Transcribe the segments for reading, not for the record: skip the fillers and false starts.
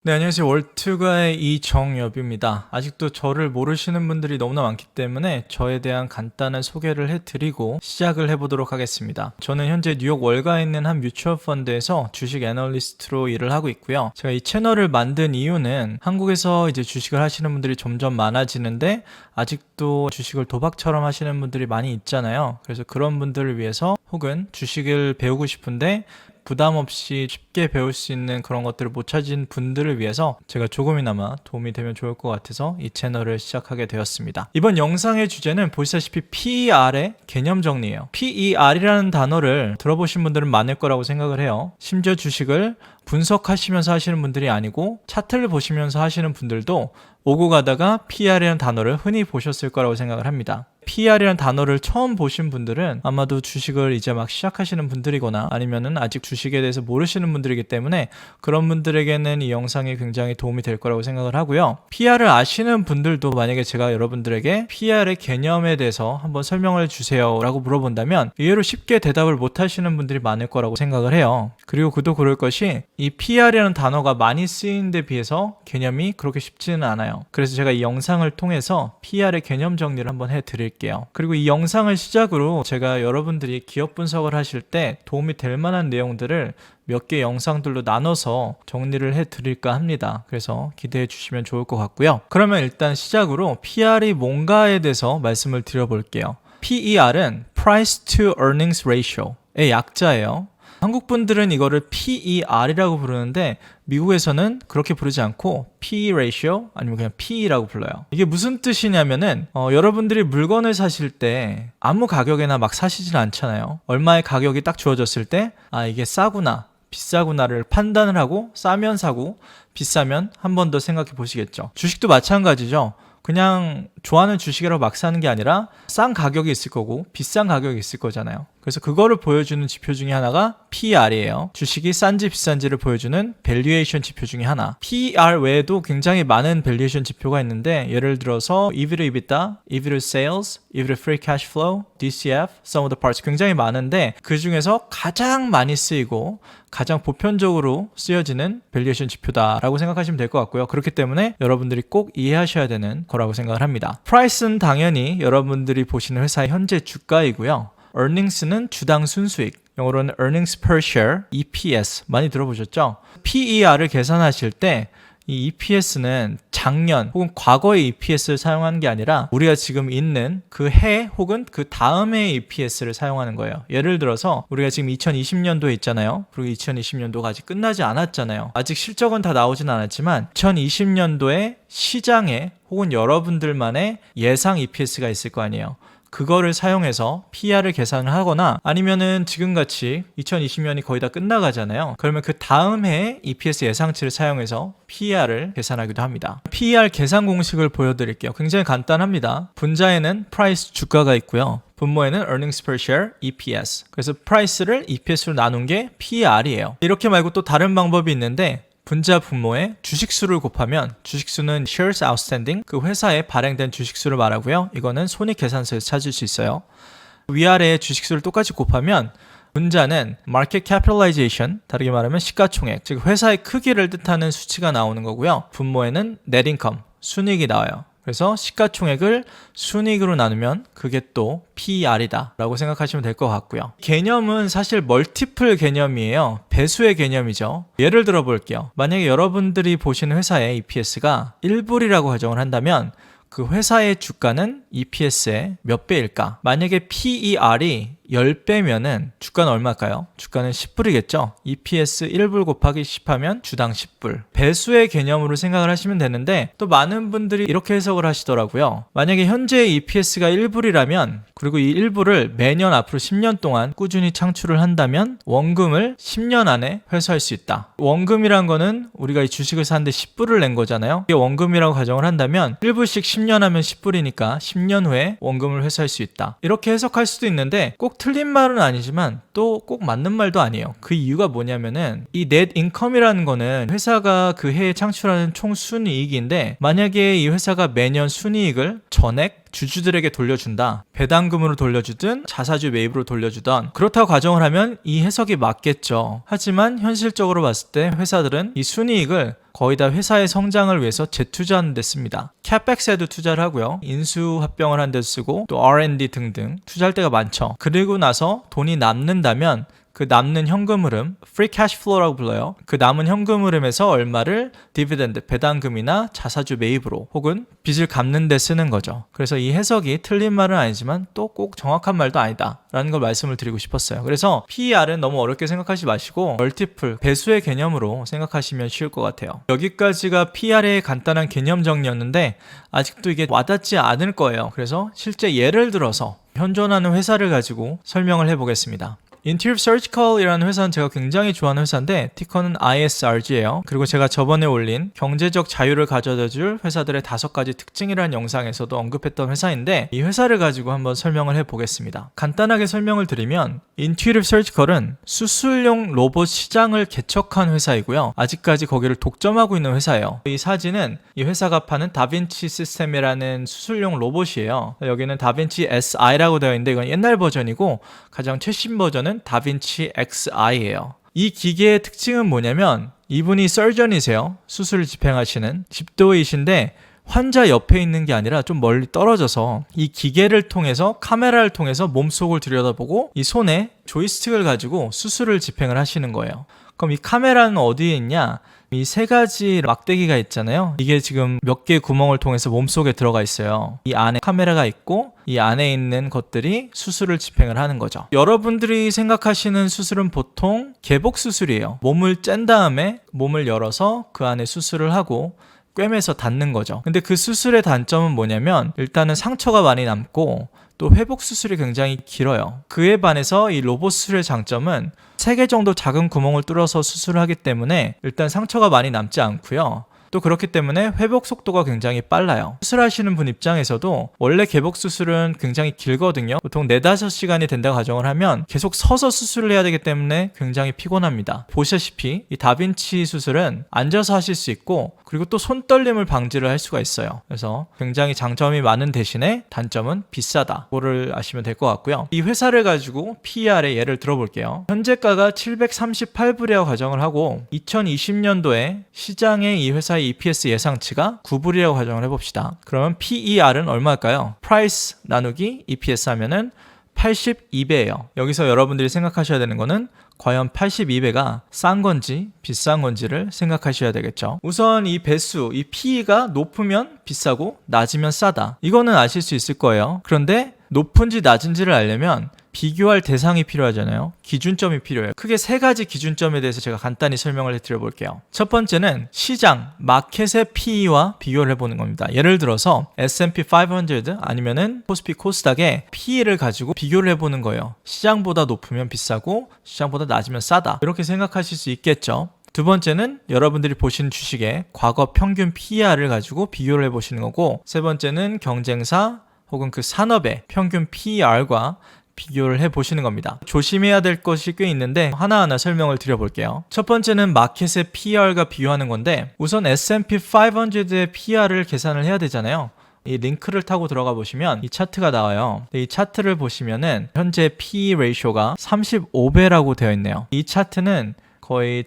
네, 안녕하세요. 월트가의 이정엽입니다. 아직도 저를 모르시는 분들이 너무나 많기 때문에 저에 대한 간단한 소개를 해드리고 시작을 해보도록 하겠습니다. 저는 현재 뉴욕 월가에 있는 한 뮤추얼 펀드에서 주식 애널리스트로 일을 하고 있고요. 제가 이 채널을 만든 이유는 한국에서 이제 주식을 하시는 분들이 점점 많아지는데 아직도 주식을 도박처럼 하시는 분들이 많이 있잖아요. 그래서 그런 분들을 위해서 혹은 주식을 배우고 싶은데 부담 없이 쉽게 배울 수 있는 그런 것들을 못 찾은 분들을 위해서 제가 조금이나마 도움이 되면 좋을 것 같아서 이 채널을 시작하게 되었습니다. 이번 영상의 주제는 보시다시피 PER의 개념 정리예요. PER이라는 단어를 들어보신 분들은 많을 거라고 생각을 해요. 심지어 주식을 분석하시면서 하시는 분들이 아니고 차트를 보시면서 하시는 분들도 오고 가다가 PER이라는 단어를 흔히 보셨을 거라고 생각을 합니다. PER이라는 단어를 처음 보신 분들은 아마도 주식을 이제 막 시작하시는 분들이거나 아니면은 아직 주식에 대해서 모르시는 분들이기 때문에 그런 분들에게는 이 영상이 굉장히 도움이 될 거라고 생각을 하고요. PER을 아시는 분들도 만약에 제가 여러분들에게 PER의 개념에 대해서 한번 설명을 주세요 라고 물어본다면 의외로 쉽게 대답을 못 하시는 분들이 많을 거라고 생각을 해요. 그리고 그도 그럴 것이 이 PER이라는 단어가 많이 쓰이는 데 비해서 개념이 그렇게 쉽지는 않아요. 그래서 제가 이 영상을 통해서 PER의 개념 정리를 한번 해드릴게요. 그리고 이 영상을 시작으로 제가 여러분들이 기업 분석을 하실 때 도움이 될 만한 내용들을 몇 개 영상들로 나눠서 정리를 해드릴까 합니다. 그래서 기대해 주시면 좋을 것 같고요. 그러면 일단 시작으로 PER이 뭔가에 대해서 말씀을 드려볼게요. PER은 Price to Earnings Ratio의 약자예요. 한국 분들은 이거를 PER이라고 부르는데 미국에서는 그렇게 부르지 않고 PE ratio 아니면 그냥 PE라고 불러요. 이게 무슨 뜻이냐면은 여러분들이 물건을 사실 때 아무 가격에나 막 사시진 않잖아요. 얼마의 가격이 딱 주어졌을 때 이게 싸구나 비싸구나를 판단을 하고 싸면 사고 비싸면 한 번 더 생각해 보시겠죠. 주식도 마찬가지죠. 그냥 좋아하는 주식이라고 막 사는 게 아니라 싼 가격이 있을 거고 비싼 가격이 있을 거잖아요. 그래서 그거를 보여주는 지표 중에 하나가 PER이에요. 주식이 싼지 비싼지를 보여주는 밸류에이션 지표 중에 하나. PER 외에도 굉장히 많은 밸류에이션 지표가 있는데 예를 들어서 EV to EBITDA, EV to Sales, EV to Free Cash Flow, DCF, Sum of the Parts 굉장히 많은데 그 중에서 가장 많이 쓰이고 가장 보편적으로 쓰여지는 밸류에이션 지표다라고 생각하시면 될 것 같고요. 그렇기 때문에 여러분들이 꼭 이해하셔야 되는 거라고 생각을 합니다. Price는 당연히 여러분들이 보시는 회사의 현재 주가이고요. Earnings는 주당 순수익, 영어로는 Earnings per Share, EPS 많이 들어보셨죠? PER을 계산하실 때 이 EPS는 작년 혹은 과거의 EPS를 사용하는 게 아니라 우리가 지금 있는 그 해 혹은 그 다음의 EPS를 사용하는 거예요. 예를 들어서 우리가 지금 2020년도에 있잖아요. 그리고 2020년도가 아직 끝나지 않았잖아요. 아직 실적은 다 나오진 않았지만 2020년도에 시장에 혹은 여러분들만의 예상 EPS가 있을 거 아니에요. 그거를 사용해서 PER을 계산을 하거나 아니면은 지금같이 2020년이 거의 다 끝나가잖아요. 그러면 그 다음 해에 EPS 예상치를 사용해서 PER을 계산하기도 합니다. PER 계산 공식을 보여드릴게요. 굉장히 간단합니다. 분자에는 price 주가가 있고요. 분모에는 earnings per share, EPS. 그래서 price를 EPS로 나눈 게 PER이에요. 이렇게 말고 또 다른 방법이 있는데 분자 분모에 주식수를 곱하면 주식수는 shares outstanding, 그 회사에 발행된 주식수를 말하고요. 이거는 손익계산서에서 찾을 수 있어요. 위아래의 주식수를 똑같이 곱하면 분자는 market capitalization, 다르게 말하면 시가총액, 즉 회사의 크기를 뜻하는 수치가 나오는 거고요. 분모에는 net income, 순이익이 나와요. 그래서 시가총액을 순이익으로 나누면 그게 또 PER이다 라고 생각하시면 될 것 같고요. 개념은 사실 멀티플 개념이에요. 배수의 개념이죠. 예를 들어 볼게요. 만약에 여러분들이 보시는 회사의 EPS가 1불이라고 가정을 한다면 그 회사의 주가는 EPS의 몇 배일까? 만약에 PER이 10배면은 주가는 얼마일까요? 주가는 10불이겠죠? EPS 1불 곱하기 10하면 주당 10불. 배수의 개념으로 생각을 하시면 되는데 또 많은 분들이 이렇게 해석을 하시더라고요. 만약에 현재 EPS가 1불이라면 그리고 이 1불을 매년 앞으로 10년 동안 꾸준히 창출을 한다면 원금을 10년 안에 회수할 수 있다. 원금이란 거는 우리가 이 주식을 사는데 10불을 낸 거잖아요. 이게 원금이라고 가정을 한다면 1불씩 10년 하면 10불이니까 10년 후에 원금을 회수할 수 있다. 이렇게 해석할 수도 있는데 꼭 틀린 말은 아니지만 또 꼭 맞는 말도 아니에요. 그 이유가 뭐냐면은 이 net income이라는 거는 회사가 그 해에 창출하는 총 순이익인데 만약에 이 회사가 매년 순이익을 전액 주주들에게 돌려준다. 배당금으로 돌려주든 자사주 매입으로 돌려주던, 그렇다고 가정을 하면 이 해석이 맞겠죠. 하지만 현실적으로 봤을 때 회사들은 이 순이익을 거의 다 회사의 성장을 위해서 재투자하는 데 씁니다. CapEx에도 투자를 하고요. 인수합병을 한 데 쓰고 또 R&D 등등 투자할 때가 많죠. 그리고 나서 돈이 남는다면 그 남는 현금 흐름, free cash flow라고 불러요. 그 남은 현금 흐름에서 얼마를 디비덴드, 배당금이나 자사주 매입으로 혹은 빚을 갚는 데 쓰는 거죠. 그래서 이 해석이 틀린 말은 아니지만 또 꼭 정확한 말도 아니다 라는 걸 말씀을 드리고 싶었어요. 그래서 PER은 너무 어렵게 생각하지 마시고 멀티플, 배수의 개념으로 생각하시면 쉬울 것 같아요. 여기까지가 PER의 간단한 개념 정리였는데 아직도 이게 와닿지 않을 거예요. 그래서 실제 예를 들어서 현존하는 회사를 가지고 설명을 해보겠습니다. Intuitive Surgical이라는 회사는 제가 굉장히 좋아하는 회사인데 티커는 ISRG예요. 그리고 제가 저번에 올린 경제적 자유를 가져다줄 회사들의 5가지 특징이라는 영상에서도 언급했던 회사인데 이 회사를 가지고 한번 설명을 해보겠습니다. 간단하게 설명을 드리면 Intuitive Surgical은 수술용 로봇 시장을 개척한 회사이고요. 아직까지 거기를 독점하고 있는 회사예요. 이 사진은 이 회사가 파는 다빈치 시스템이라는 수술용 로봇이에요. 여기는 다빈치 SI라고 되어 있는데 이건 옛날 버전이고 가장 최신 버전은 다빈치 XI예요. 이 기계의 특징은 뭐냐면 이분이 서전이세요. 수술을 집행하시는 집도이신데 환자 옆에 있는 게 아니라 좀 멀리 떨어져서 이 기계를 통해서 카메라를 통해서 몸속을 들여다보고 이 손에 조이스틱을 가지고 수술을 집행을 하시는 거예요. 그럼 이 카메라는 어디에 있냐? 이 3가지 막대기가 있잖아요. 이게 지금 몇 개의 구멍을 통해서 몸속에 들어가 있어요. 이 안에 카메라가 있고 이 안에 있는 것들이 수술을 집행을 하는 거죠. 여러분들이 생각하시는 수술은 보통 개복 수술이에요. 몸을 짠 다음에 몸을 열어서 그 안에 수술을 하고 꿰매서 닫는 거죠. 근데 그 수술의 단점은 뭐냐면 일단은 상처가 많이 남고 또 회복 수술이 굉장히 길어요. 그에 반해서 이 로봇 수술의 장점은 3개 정도 작은 구멍을 뚫어서 수술을 하기 때문에 일단 상처가 많이 남지 않고요. 또 그렇기 때문에 회복 속도가 굉장히 빨라요. 수술하시는 분 입장에서도 원래 개복 수술은 굉장히 길거든요. 보통 4-5시간이 된다고 가정을 하면 계속 서서 수술을 해야 되기 때문에 굉장히 피곤합니다. 보시다시피 이 다빈치 수술은 앉아서 하실 수 있고 그리고 또 손떨림을 방지를 할 수가 있어요. 그래서 굉장히 장점이 많은 대신에 단점은 비싸다. 그거를 아시면 될 것 같고요. 이 회사를 가지고 PER의 예를 들어볼게요. 현재가가 738불이라고 가정을 하고 2020년도에 시장의 이 회사의 EPS 예상치가 9불이라고 가정을 해봅시다. 그러면 PER은 얼마일까요? Price 나누기 EPS 하면은 82배예요. 여기서 여러분들이 생각하셔야 되는 거는 과연 82배가 싼 건지 비싼 건지를 생각하셔야 되겠죠. 우선 이 배수, 이 PE가 높으면 비싸고 낮으면 싸다. 이거는 아실 수 있을 거예요. 그런데 높은지 낮은지를 알려면 비교할 대상이 필요하잖아요. 기준점이 필요해요. 크게 3가지 기준점에 대해서 제가 간단히 설명을 해드려 볼게요. 첫 번째는 시장, 마켓의 PE와 비교를 해보는 겁니다. 예를 들어서 S&P 500 아니면은 코스피 코스닥의 PE를 가지고 비교를 해보는 거예요. 시장보다 높으면 비싸고 시장보다 낮으면 싸다. 이렇게 생각하실 수 있겠죠. 두 번째는 여러분들이 보시는 주식의 과거 평균 PER을 가지고 비교를 해보시는 거고, 세 번째는 경쟁사 혹은 그 산업의 평균 PER과 비교를 해보시는 겁니다. 조심해야 될 것이 꽤 있는데 하나하나 설명을 드려볼게요. 첫 번째는 마켓의 PER과 비교하는 건데 우선 S&P 500의 PER을 계산을 해야 되잖아요. 이 링크를 타고 들어가 보시면 이 차트가 나와요. 이 차트를 보시면은 현재 PE 레이쇼가 35배라고 되어 있네요. 이 차트는 거의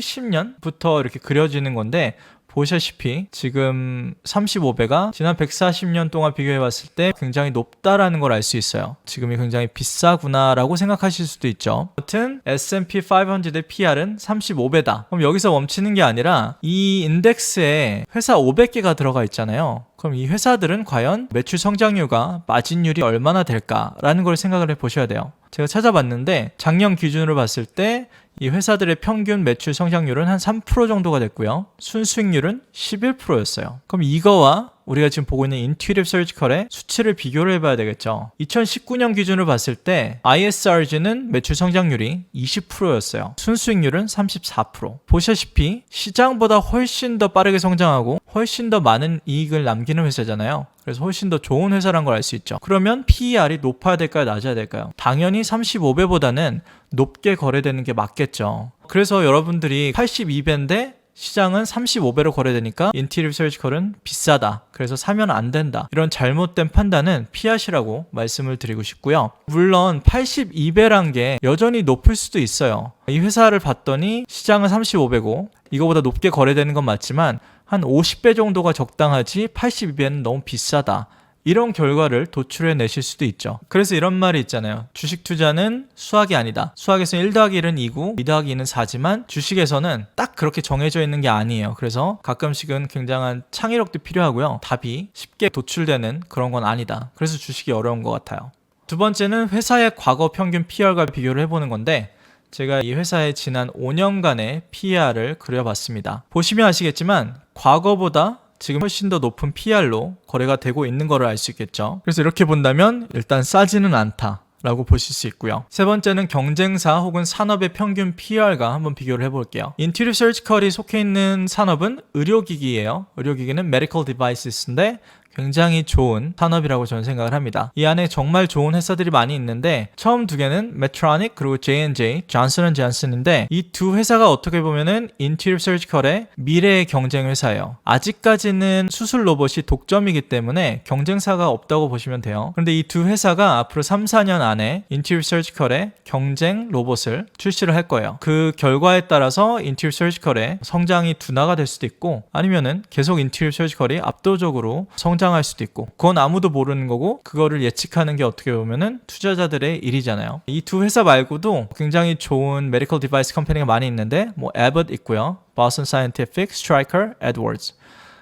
1870년부터 이렇게 그려지는 건데 보시다시피 지금 35배가 지난 140년 동안 비교해봤을 때 굉장히 높다라는 걸 알 수 있어요. 지금이 굉장히 비싸구나 라고 생각하실 수도 있죠. 아무튼 S&P 500의 PR은 35배다. 그럼 여기서 멈추는 게 아니라 이 인덱스에 회사 500개가 들어가 있잖아요. 그럼 이 회사들은 과연 매출 성장률과 마진율이 얼마나 될까라는 걸 생각을 해보셔야 돼요. 제가 찾아봤는데 작년 기준으로 봤을 때 이 회사들의 평균 매출 성장률은 한 3% 정도가 됐고요. 순수익률은 11%였어요. 그럼 이거와 우리가 지금 보고 있는 Intuitive Surgical의 수치를 비교를 해봐야 되겠죠. 2019년 기준으로 봤을 때 ISRG는 매출 성장률이 20%였어요. 순수익률은 34%. 보시다시피 시장보다 훨씬 더 빠르게 성장하고 훨씬 더 많은 이익을 남기는 회사잖아요. 그래서 훨씬 더 좋은 회사란 걸 알 수 있죠. 그러면 PER이 높아야 될까요? 낮아야 될까요? 당연히 35배보다는 높게 거래되는 게 맞겠죠. 그래서 여러분들이 82배인데 시장은 35배로 거래되니까 인티리어 서지컬은 비싸다. 그래서 사면 안 된다. 이런 잘못된 판단은 피하시라고 말씀을 드리고 싶고요. 물론 82배란 게 여전히 높을 수도 있어요. 이 회사를 봤더니 시장은 35배고 이거보다 높게 거래되는 건 맞지만 한 50배 정도가 적당하지 82배는 너무 비싸다. 이런 결과를 도출해 내실 수도 있죠. 그래서 이런 말이 있잖아요. 주식 투자는 수학이 아니다. 수학에서는 1 더하기 1은 2고 2 더하기 2는 4지만 주식에서는 딱 그렇게 정해져 있는 게 아니에요. 그래서 가끔씩은 굉장한 창의력도 필요하고요. 답이 쉽게 도출되는 그런 건 아니다. 그래서 주식이 어려운 것 같아요. 두 번째는 회사의 과거 평균 PR과 비교를 해보는 건데 제가 이 회사의 지난 5년간의 PR을 그려봤습니다. 보시면 아시겠지만 과거보다 지금 훨씬 더 높은 PR로 거래가 되고 있는 거를 알 수 있겠죠. 그래서 이렇게 본다면 일단 싸지는 않다 라고 보실 수 있고요. 세 번째는 경쟁사 혹은 산업의 평균 PR과 한번 비교를 해볼게요. 인티리어 서지컬이 속해 있는 산업은 의료기기예요. 의료기기는 Medical Devices인데 굉장히 좋은 산업이라고 저는 생각을 합니다. 이 안에 정말 좋은 회사들이 많이 있는데 처음 두 개는 Medtronic 그리고 J&J, 존슨 & 존슨인데 이 두 회사가 어떻게 보면은 인티리어 서지컬의 미래의 경쟁 회사예요. 아직까지는 수술 로봇이 독점이기 때문에 경쟁사가 없다고 보시면 돼요. 그런데 이 두 회사가 앞으로 3, 4년 안에 인티리어 서지컬의 경쟁 로봇을 출시를 할 거예요. 그 결과에 따라서 인티리어 서지컬의 성장이 둔화가 될 수도 있고 아니면은 계속 인티리어 서지컬이 압도적으로 성장할 수도 있고 그건 아무도 모르는 거고 그거를 예측하는 게 어떻게 보면은 투자자들의 일이잖아요. 이 두 회사 말고도 굉장히 좋은 메디컬 디바이스 컴퍼니가 많이 있는데 뭐 Abbott 있고요. Boston Scientific, Stryker, Edwards.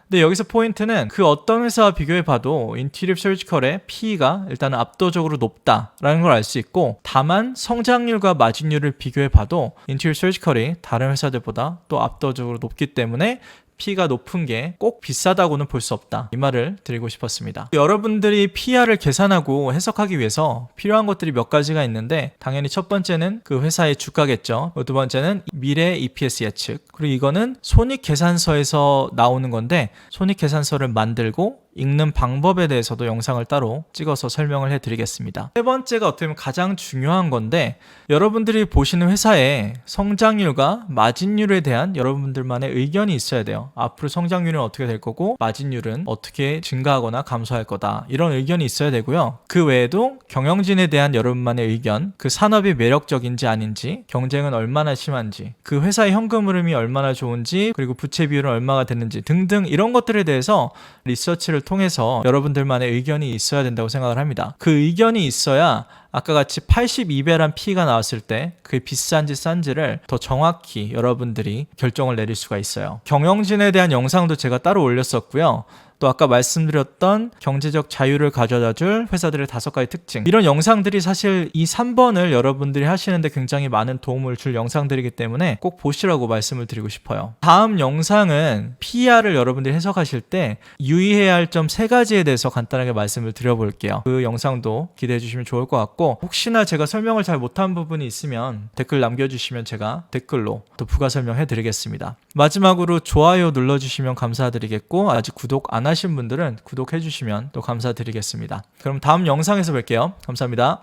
근데 여기서 포인트는 그 어떤 회사와 비교해 봐도 인티리어 서지컬의 PE가 일단은 압도적으로 높다라는 걸 알 수 있고 다만 성장률과 마진율을 비교해 봐도 인티리어 서지컬이 다른 회사들보다 또 압도적으로 높기 때문에 P가 높은 게 꼭 비싸다고는 볼 수 없다. 이 말을 드리고 싶었습니다. 여러분들이 PR을 계산하고 해석하기 위해서 필요한 것들이 몇 가지가 있는데 당연히 첫 번째는 그 회사의 주가겠죠. 두 번째는 미래 EPS 예측. 그리고 이거는 손익계산서에서 나오는 건데 손익계산서를 만들고 읽는 방법에 대해서도 영상을 따로 찍어서 설명을 해드리겠습니다. 세 번째가 어떻게 보면 가장 중요한 건데 여러분들이 보시는 회사의 성장률과 마진율에 대한 여러분들만의 의견이 있어야 돼요. 앞으로 성장률은 어떻게 될 거고 마진율은 어떻게 증가하거나 감소할 거다. 이런 의견이 있어야 되고요. 그 외에도 경영진에 대한 여러분만의 의견, 그 산업이 매력적인지 아닌지, 경쟁은 얼마나 심한지, 그 회사의 현금 흐름이 얼마나 좋은지, 그리고 부채 비율은 얼마가 되는지 등등 이런 것들에 대해서 리서치를 통해서 여러분들만의 의견이 있어야 된다고 생각을 합니다. 그 의견이 있어야 아까 같이 82배란 P가 나왔을 때 그게 비싼지 싼지를 더 정확히 여러분들이 결정을 내릴 수가 있어요. 경영진에 대한 영상도 제가 따로 올렸었고요. 또 아까 말씀드렸던 경제적 자유를 가져다줄 회사들의 5가지 특징 이런 영상들이 사실 이 3번을 여러분들이 하시는데 굉장히 많은 도움을 줄 영상들이기 때문에 꼭 보시라고 말씀을 드리고 싶어요. 다음 영상은 PER을 여러분들이 해석하실 때 유의해야 할 점 3가지에 대해서 간단하게 말씀을 드려볼게요. 그 영상도 기대해 주시면 좋을 것 같고 혹시나 제가 설명을 잘 못한 부분이 있으면 댓글 남겨주시면 제가 댓글로 또 부가 설명해 드리겠습니다. 마지막으로 좋아요 눌러주시면 감사드리겠고 아직 구독 안 하신 분들은 구독해 주시면 또 감사드리겠습니다. 그럼 다음 영상에서 뵐게요. 감사합니다.